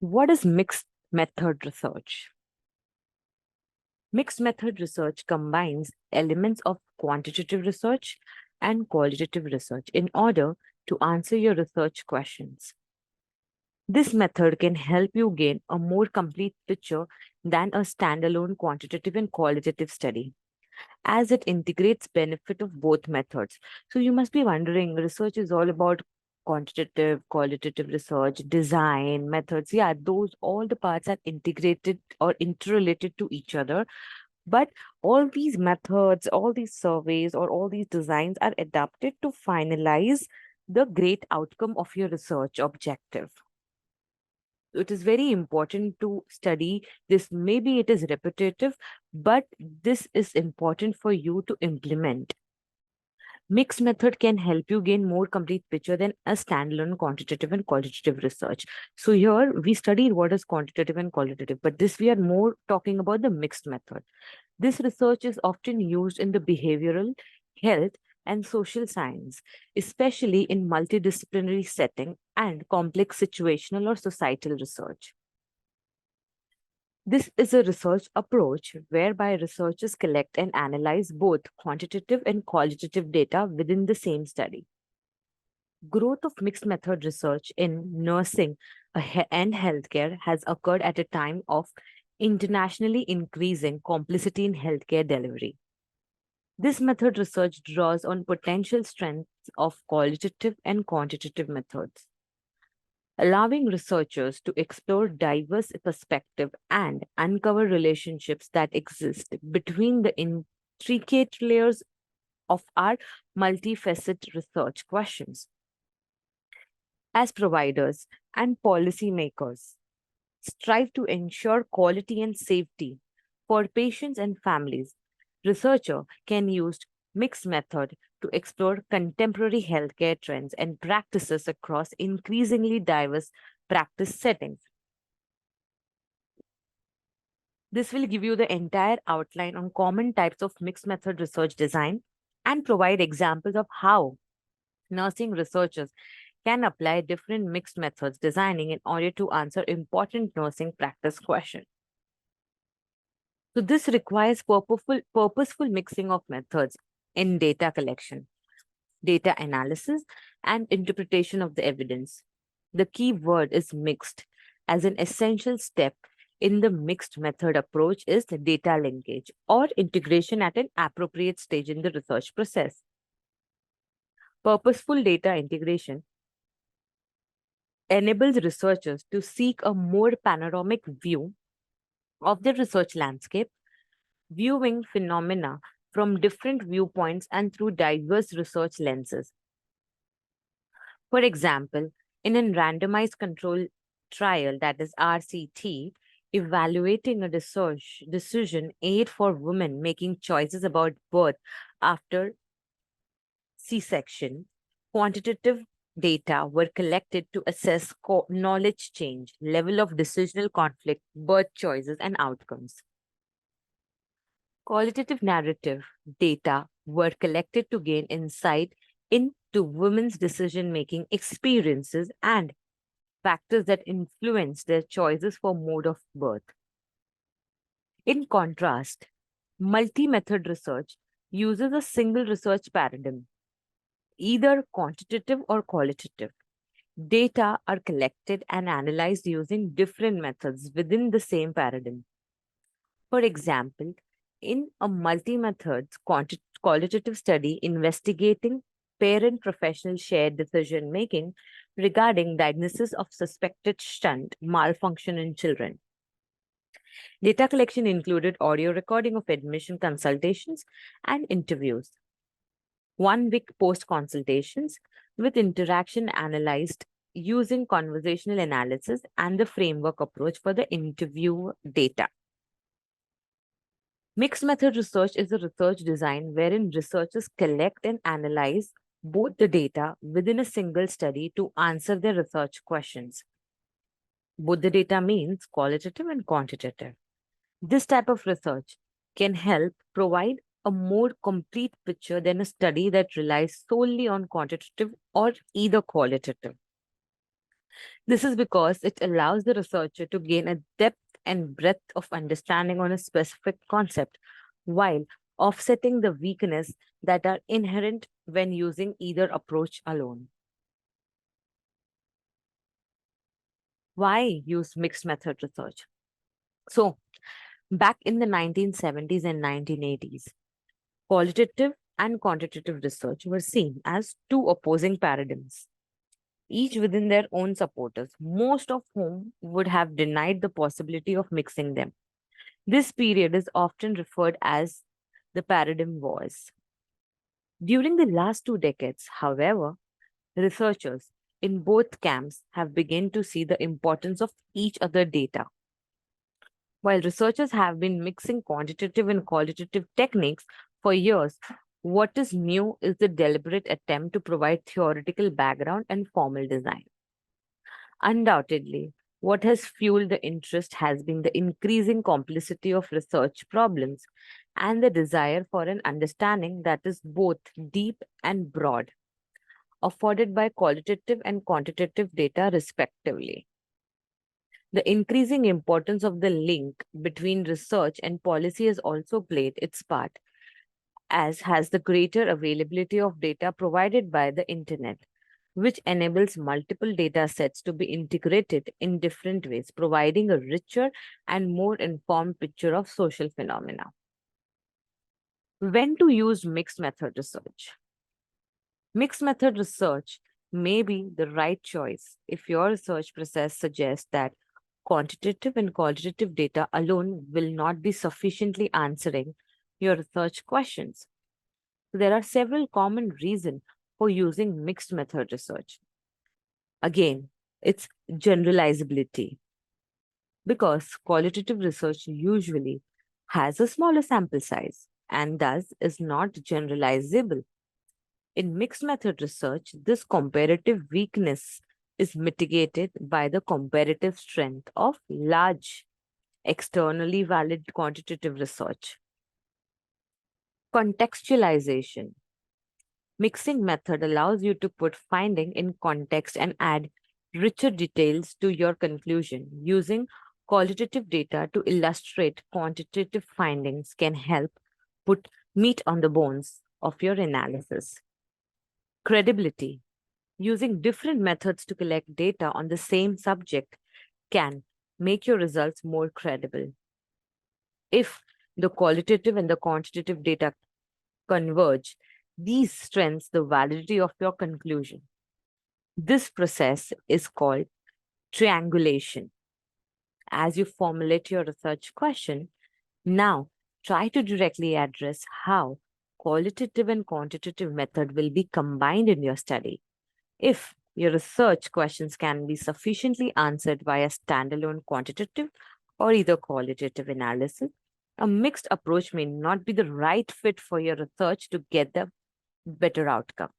What is mixed method research? Mixed method research combines elements of quantitative research and qualitative research in order to answer your research questions. This method can help you gain a more complete picture than a standalone quantitative and qualitative study, as it integrates benefit of both methods. So you must be wondering, research is all about quantitative, qualitative research, design, methods. Yeah, those all the parts are integrated or interrelated to each other. But all these methods, all these surveys, or all these designs are adapted to finalize the great outcome of your research objective. It is very important to study this. Maybe it is repetitive, but this is important for you to implement. Mixed method can help you gain more complete picture than a standalone quantitative and qualitative research. So here we studied what is quantitative and qualitative, but this we are more talking about the mixed method. This research is often used in the behavioral, health, and social science, especially in multidisciplinary setting and complex situational or societal research. This is a research approach whereby researchers collect and analyze both quantitative and qualitative data within the same study. Growth of mixed method research in nursing and healthcare has occurred at a time of internationally increasing complexity in healthcare delivery. This method research draws on potential strengths of qualitative and quantitative methods, allowing researchers to explore diverse perspectives and uncover relationships that exist between the intricate layers of our multifaceted research questions. As providers and policymakers strive to ensure quality and safety for patients and families, researcher can use mixed method to explore contemporary healthcare trends and practices across increasingly diverse practice settings. This will give you the entire outline on common types of mixed method research design and provide examples of how nursing researchers can apply different mixed methods designing in order to answer important nursing practice questions. So this requires purposeful mixing of methods in data collection, data analysis, and interpretation of the evidence. The key word is mixed, as an essential step in the mixed method approach is the data linkage or integration at an appropriate stage in the research process. Purposeful data integration enables researchers to seek a more panoramic view of the research landscape, viewing phenomena from different viewpoints and through diverse research lenses. For example, in a randomized control trial, that is RCT, evaluating a decision aid for women making choices about birth after C-section, quantitative data were collected to assess knowledge change, level of decisional conflict, birth choices, and outcomes. Qualitative narrative data were collected to gain insight into women's decision making experiences and factors that influence their choices for mode of birth. In contrast, multi method research uses a single research paradigm, either quantitative or qualitative. Data are collected and analyzed using different methods within the same paradigm. For example, in a multi-methods qualitative study investigating parent professional shared decision making regarding diagnosis of suspected shunt malfunction in children. Data collection included audio recording of admission consultations and interviews, 1 week post consultations with interaction analyzed using conversational analysis and the framework approach for the interview data. Mixed method research is a research design wherein researchers collect and analyze both the data within a single study to answer their research questions. Both the data means qualitative and quantitative. This type of research can help provide a more complete picture than a study that relies solely on quantitative or either qualitative. This is because it allows the researcher to gain a depth and breadth of understanding on a specific concept while offsetting the weakness that are inherent when using either approach alone. Why use mixed method research? So, back in the 1970s and 1980s, qualitative and quantitative research were seen as two opposing paradigms, each within their own supporters, most of whom would have denied the possibility of mixing them. This period is often referred as the paradigm wars. During the last 2 decades, however, researchers in both camps have begun to see the importance of each other data. While researchers have been mixing quantitative and qualitative techniques for years, what is new is the deliberate attempt to provide theoretical background and formal design. Undoubtedly, what has fueled the interest has been the increasing complexity of research problems and the desire for an understanding that is both deep and broad, afforded by qualitative and quantitative data, respectively. The increasing importance of the link between research and policy has also played its part, as has the greater availability of data provided by the internet, which enables multiple data sets to be integrated in different ways, providing a richer and more informed picture of social phenomena. When to use mixed method research? Mixed method research may be the right choice if your research process suggests that quantitative and qualitative data alone will not be sufficiently answering your research questions. There are several common reasons for using mixed method research. Again, it's generalizability because qualitative research usually has a smaller sample size and thus is not generalizable. In mixed method research, this comparative weakness is mitigated by the comparative strength of large, externally valid quantitative research. Contextualization. Mixing method allows you to put finding in context and add richer details to your conclusion. Using qualitative data to illustrate quantitative findings can help put meat on the bones of your analysis. Credibility. Using different methods to collect data on the same subject can make your results more credible. If the qualitative and the quantitative data converge, these strengthens the validity of your conclusion. This process is called triangulation. As you formulate your research question, now try to directly address how qualitative and quantitative method will be combined in your study. If your research questions can be sufficiently answered by a standalone quantitative or either qualitative analysis, a mixed approach may not be the right fit for your research to get the better outcome.